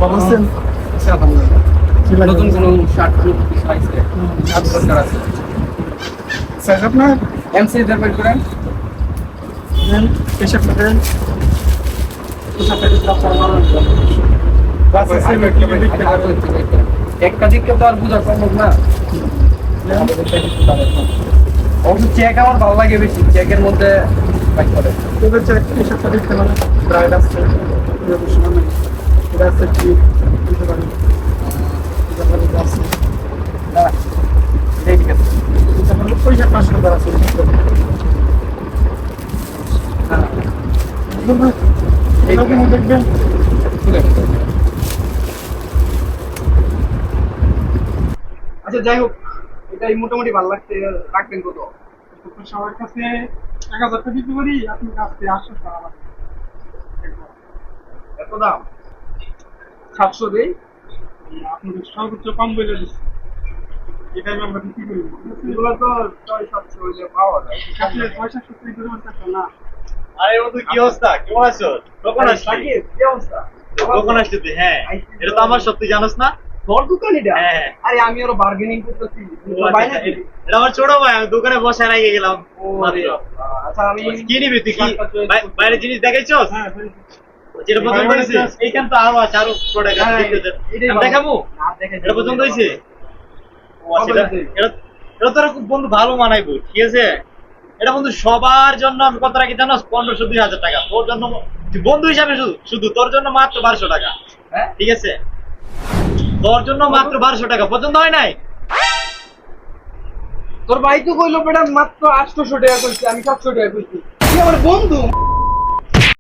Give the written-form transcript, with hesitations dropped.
ভালো আছেন? আচ্ছা, আলহামদুলিল্লাহ। কি লাগে? নতুন কোনো শার্ট কিছু আইছে? শার্ট দরকার আছে। স্যার আপনার এমসি দরকার করেন। নেন পেশা করেন একটা দিককে তো আর বোঝা সম্ভব না। অবশ্য চেক আমার ভালো লাগে বেশি, চেকের মধ্যে বাইক করে। তোদের চেক পেশাটা দেখতে পারেন ব্রাইড আছে সময় নেই এটা আছে কি দিতে পারি আছে না, এটাই ঠিক আছে। পয়সা 500 আছে দেখবেন শুনে। আচ্ছা, যাই হোক, এটাই মোটামুটি ভালো লাগছে। রাখবেন কত? সবার কাছে 1000 টাকা দিতে পারি আপনি কাছে 800 টাকা লাগবে এত দাম? 700 দেই। আপনাদের সর্বোচ্চ কম বলে দিচ্ছি এটা আমরা বিক্রি করি এগুলো তো 600-700 হইলে পাওয়া যায়। আসলে পয়সা সত্যি পরিমাণ টাকা না আরে বন্ধু কি অবস্থা, কেমন আছো? কখন আসলি? সাকিব, কি অবস্থা? কখন আসলি তুই? হ্যাঁ, এটা তো আমার সত্যি, জানোস না? তোর দোকান এটা? হ্যাঁ। আরে আমি আরো বার্গেনিং করতেছি। ও আচ্ছা, এটা আমার ছোট ভাই, আমি দোকানে বসে রেখে গেলাম মাত্র। আচ্ছা, আমি কি নিবি তুই? কি বাইরে জিনিস দেখাইছস? হ্যাঁ যেটা পছন্দ হয়েছে? এইখান তো আরো আছে, আরো প্রোডাক্ট আছে, আমি দেখাবো? এটা পছন্দ হয়েছে? ও আচ্ছা, এটা তোরা খুব বন্ধু ভালো মানাইবো, ঠিক আছে? এটা বন্ধু সবার জন্য আমি কত রাখি জানো? 1500-2000 টাকা। তোর জন্য তুই বন্ধু হিসাবে শুধু শুধু তোর জন্য মাত্র 1200 টাকা। হ্যাঁ? ঠিক আছে, তোর জন্য মাত্র 1200 টাকা। পছন্দ হয় নাই? তোর ভাই তো কইলো বেটা মাত্র 800 টাকা কইছে, আমি 700 টাকা কইছি। তুই আমার বন্ধু।